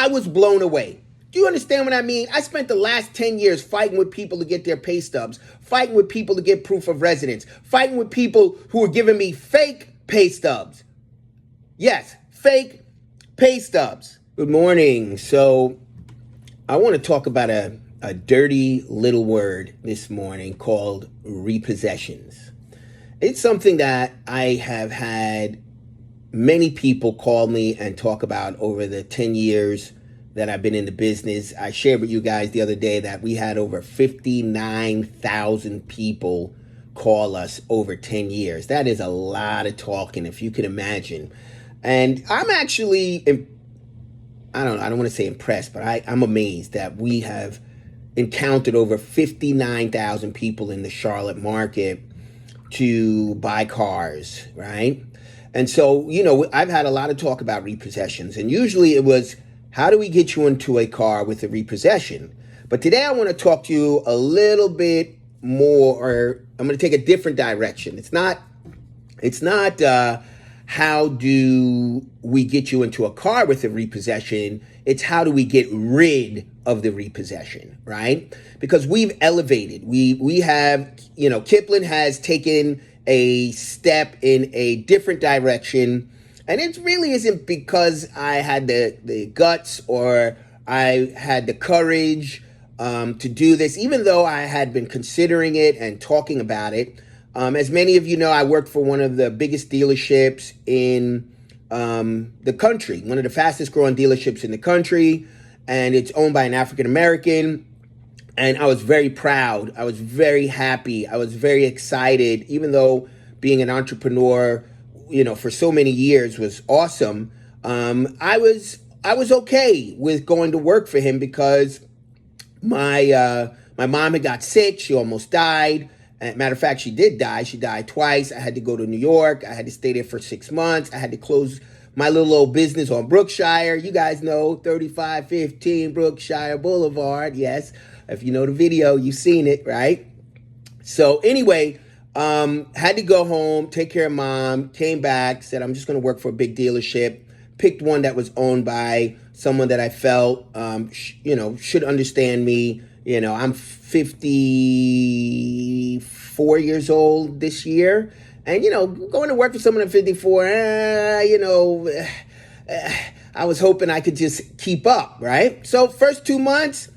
I was blown away. Do you understand what I mean? I spent the last 10 years fighting with people to get their pay stubs, fighting with people to get proof of residence, fighting with people who were giving me fake pay stubs. Yes, fake pay stubs. Good morning. So I want to talk about a dirty little word this morning called repossessions. It's something that I have had many people call me and talk about over the 10 years that I've been in the business. I shared with you guys the other day that we had over 59,000 people call us over 10 years. That is a lot of talking, if you can imagine. And I'm actually, I don't want to say impressed, but I'm amazed that we have encountered over 59,000 people in the Charlotte market to buy cars, right? And so, I've had a lot of talk about repossessions, and usually it was, how do we get you into a car with a repossession? But today I want to talk to you a little bit more, or I'm going to take a different direction. It's not how do we get you into a car with a repossession? It's how do we get rid of the repossession, right? Because we've elevated. We have, Kipling has taken a step in a different direction. And it really isn't because I had the guts or I had the courage to do this, even though I had been considering it and talking about it. As many of you know, I work for one of the biggest dealerships in the country, one of the fastest growing dealerships in the country, and it's owned by an African American. And I was very proud. I was very happy. I was very excited, even though being an entrepreneur, for so many years was awesome. I was okay with going to work for him because my mom had got sick. She almost died. Matter of fact, she did die. She died twice. I had to go to New York. I had to stay there for 6 months. I had to close my little old business on Brookshire. You guys know 3515 Brookshire Boulevard. Yes, if you know the video, you've seen it, right? So anyway, had to go home, take care of mom, came back, said, I'm just going to work for a big dealership, picked one that was owned by someone that I felt, should understand me. I'm 54 years old this year. And, going to work for someone at 54, I was hoping I could just keep up, right? So first 2 months,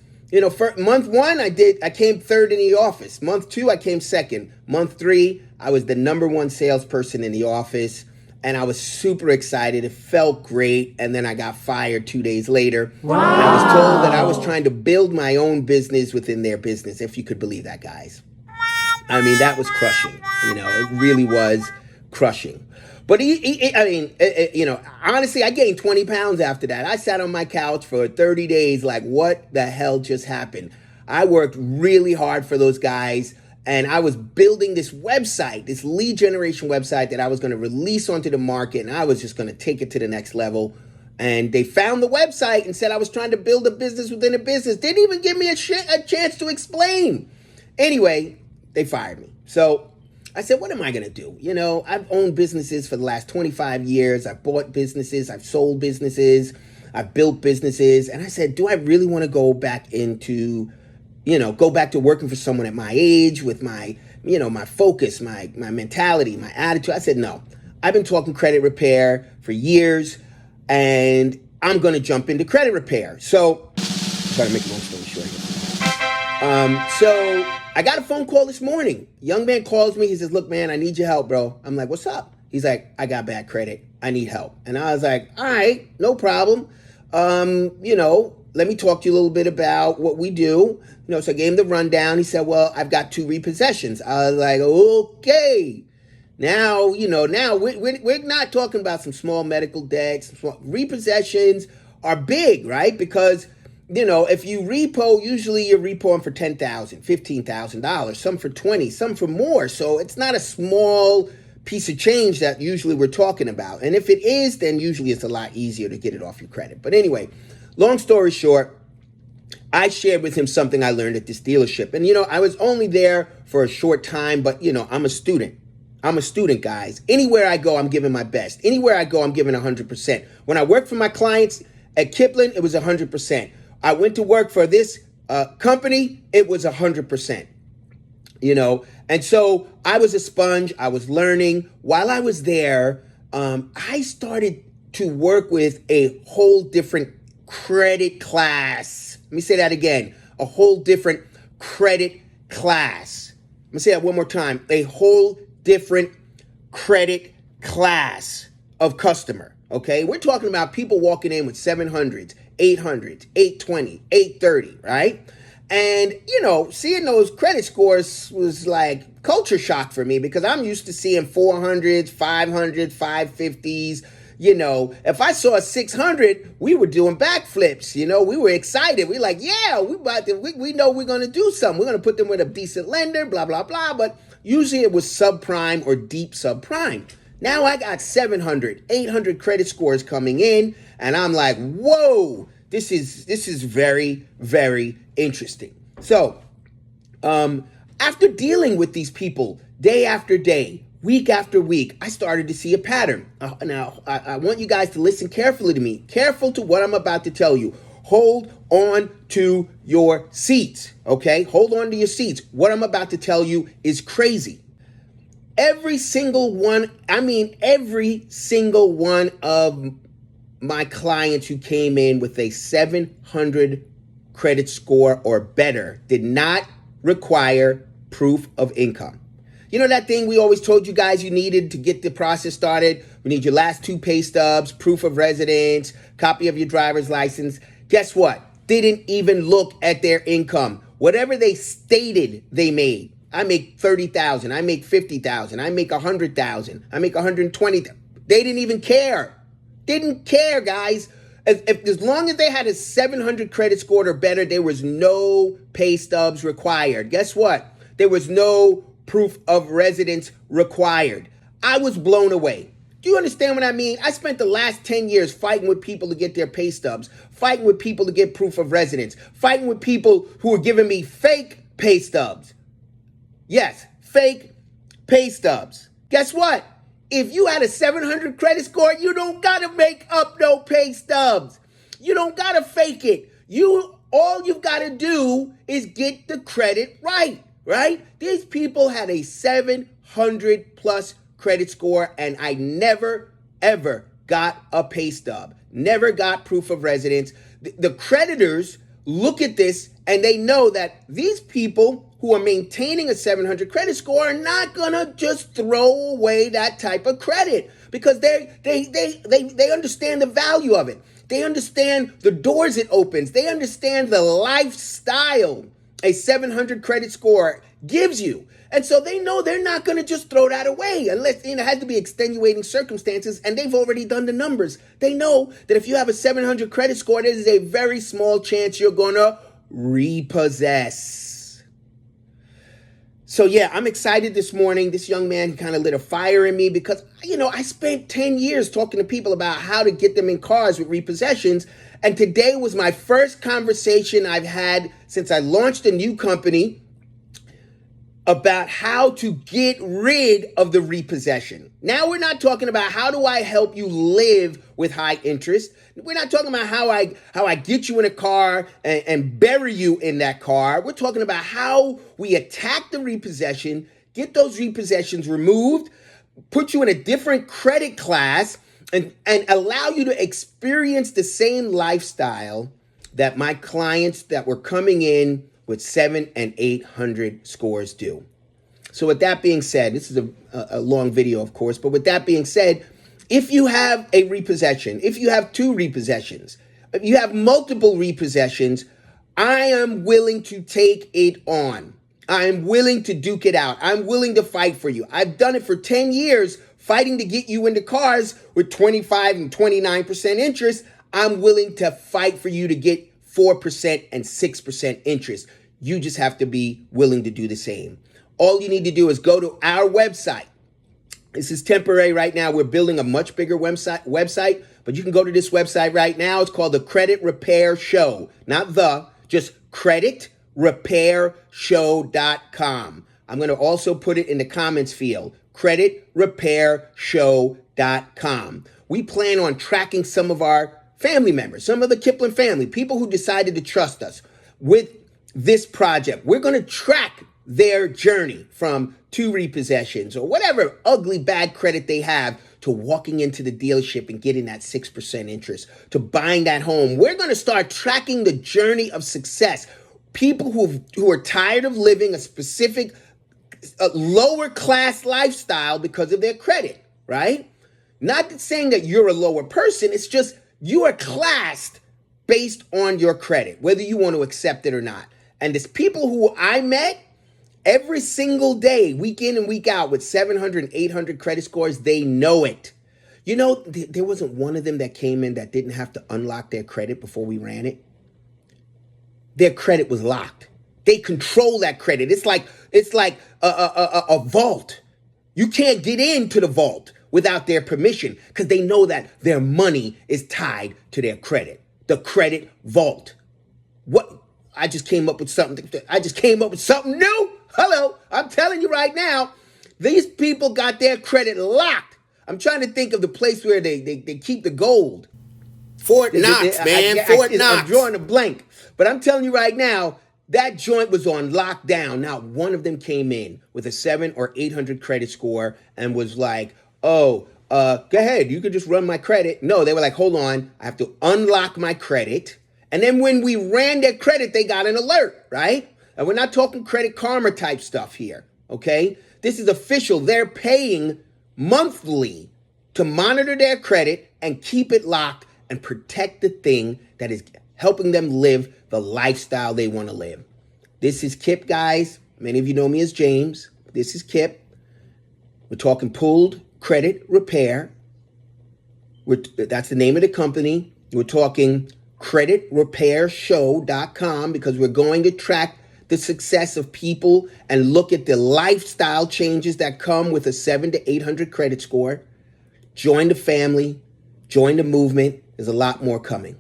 for month one, I came third in the office. Month two, I came second. Month three, I was the number one salesperson in the office, and I was super excited. It felt great, and then I got fired 2 days later. Wow. And I was told that I was trying to build my own business within their business, if you could believe that, guys. I mean, that was crushing. It really was crushing. But honestly, I gained 20 pounds after that. I sat on my couch for 30 days like, what the hell just happened? I worked really hard for those guys, and I was building this website, this lead generation website that I was going to release onto the market, and I was just going to take it to the next level. And they found the website and said I was trying to build a business within a business. Didn't even give me a chance to explain. Anyway, they fired me. So I said, what am I going to do? I've owned businesses for the last 25 years. I've bought businesses. I've sold businesses. I've built businesses. And I said, do I really want to go back into, go back to working for someone at my age with my, my focus, my mentality, my attitude? I said, no. I've been talking credit repair for years, and I'm going to jump into credit repair. So, try to make a long story short here. So I got a phone call this morning. Young man calls me. He says, look, man, I need your help, bro. I'm like, what's up? He's like, I got bad credit. I need help. And I was like, all right, no problem. Let me talk to you a little bit about what we do. So I gave him the rundown. He said, well, I've got 2 repossessions. I was like, okay. Now, we're not talking about some small medical debts. Repossessions are big, right? Because if you repo, usually you're repoing for $10,000, $15,000, some for 20, some for more. So it's not a small piece of change that usually we're talking about. And if it is, then usually it's a lot easier to get it off your credit. But anyway, long story short, I shared with him something I learned at this dealership. And, I was only there for a short time, but, I'm a student. I'm a student, guys. Anywhere I go, I'm giving my best. Anywhere I go, I'm giving 100%. When I work for my clients, At Kipling, it was 100%. I went to work for this company, it was 100%. And so I was a sponge. I was learning. While I was there, I started to work with a whole different credit class. Let me say that again. A whole different credit class. Let me say that one more time. A whole different credit class of customer. Okay, we're talking about people walking in with 700s, 800s, 820, 830, right? And, seeing those credit scores was like culture shock for me because I'm used to seeing 400s, 500s, 550s. If I saw a 600, we were doing backflips. We were excited. We like, yeah, we know we're going to do something. We're going to put them with a decent lender, blah, blah, blah. But usually it was subprime or deep subprime. Now I got 700, 800 credit scores coming in, and I'm like, whoa, this is very, very interesting. So, after dealing with these people day after day, week after week, I started to see a pattern. Now, I want you guys to listen carefully to me, careful to what I'm about to tell you. Hold on to your seats, okay? Hold on to your seats. What I'm about to tell you is crazy. Every single one of my clients who came in with a 700 credit score or better did not require proof of income. You know that thing we always told you guys you needed to get the process started? We need your last 2 pay stubs, proof of residence, copy of your driver's license. Guess what? They didn't even look at their income. Whatever they stated they made. I make 30,000. I make 50,000. I make 100,000. I make 120,000. They didn't even care. Didn't care, guys. As long as they had a 700 credit score or better, there was no pay stubs required. Guess what? There was no proof of residence required. I was blown away. Do you understand what I mean? I spent the last 10 years fighting with people to get their pay stubs, fighting with people to get proof of residence, fighting with people who were giving me fake pay stubs. Yes, fake pay stubs. Guess what? If you had a 700 credit score, you don't got to make up no pay stubs. You don't got to fake it. All you've got to do is get the credit right? These people had a 700 plus credit score, and I never, ever got a pay stub. Never got proof of residence. The creditors look at this and they know that these people who are maintaining a 700 credit score are not gonna just throw away that type of credit because they understand the value of it. They understand the doors it opens. They understand the lifestyle a 700 credit score gives you. And so they know they're not going to just throw that away unless it has to be extenuating circumstances, and they've already done the numbers. They know that if you have a 700 credit score, there's a very small chance you're going to repossess. So yeah, I'm excited this morning. This young man kind of lit a fire in me because, I spent 10 years talking to people about how to get them in cars with repossessions. And today was my first conversation I've had since I launched a new company about how to get rid of the repossession. Now we're not talking about how do I help you live with high interest. We're not talking about how I get you in a car and bury you in that car. We're talking about how we attack the repossession, get those repossessions removed, put you in a different credit class, and allow you to experience the same lifestyle that my clients that were coming in with 700 and 800 scores do. So with that being said, this is a long video, of course, but with that being said, if you have a repossession, if you have 2 repossessions, if you have multiple repossessions, I am willing to take it on. I am willing to duke it out. I'm willing to fight for you. I've done it for 10 years, fighting to get you into cars with 25 and 29% interest. I'm willing to fight for you to get 4% and 6% interest. You just have to be willing to do the same. All you need to do is go to our website. This is temporary right now. We're building a much bigger website, but you can go to this website right now. It's called the Credit Repair Show. Just creditrepairshow.com. I'm going to also put it in the comments field. Creditrepairshow.com. We plan on tracking some of our family members, some of the Kipling family, people who decided to trust us with this project. We're going to track their journey from two repossessions or whatever ugly bad credit they have to walking into the dealership and getting that 6% interest, to buying that home. We're going to start tracking the journey of success. People who are tired of living a specific lower class lifestyle because of their credit, right? Not saying that you're a lower person. It's just you are classed based on your credit, whether you want to accept it or not. And there's people who I met every single day, week in and week out, with 700 and 800 credit scores. They know it. You know, there wasn't one of them that came in that didn't have to unlock their credit before we ran it. Their credit was locked. They control that credit. It's like a vault. You can't get into the vault without their permission because they know that their money is tied to their credit. The credit vault. What? I just came up with something. I just came up with something new. Hello. I'm telling you right now, these people got their credit locked. I'm trying to think of the place where they keep the gold. Fort Knox, Fort Knox. I'm drawing a blank. But I'm telling you right now, that joint was on lockdown. Not one of them came in with a 700 or 800 credit score and was like, oh, go ahead. You could just run my credit. No, they were like, hold on. I have to unlock my credit. And then when we ran their credit, they got an alert, right? And we're not talking Credit Karma type stuff here, okay? This is official. They're paying monthly to monitor their credit and keep it locked and protect the thing that is helping them live the lifestyle they want to live. This is Kip, guys. Many of you know me as James. This is Kip. We're talking Pooled Credit Repair. That's the name of the company. We're talking creditrepairshow.com because we're going to track the success of people and look at the lifestyle changes that come with a 700 to 800 credit score. Join the family. Join the movement. There's a lot more coming.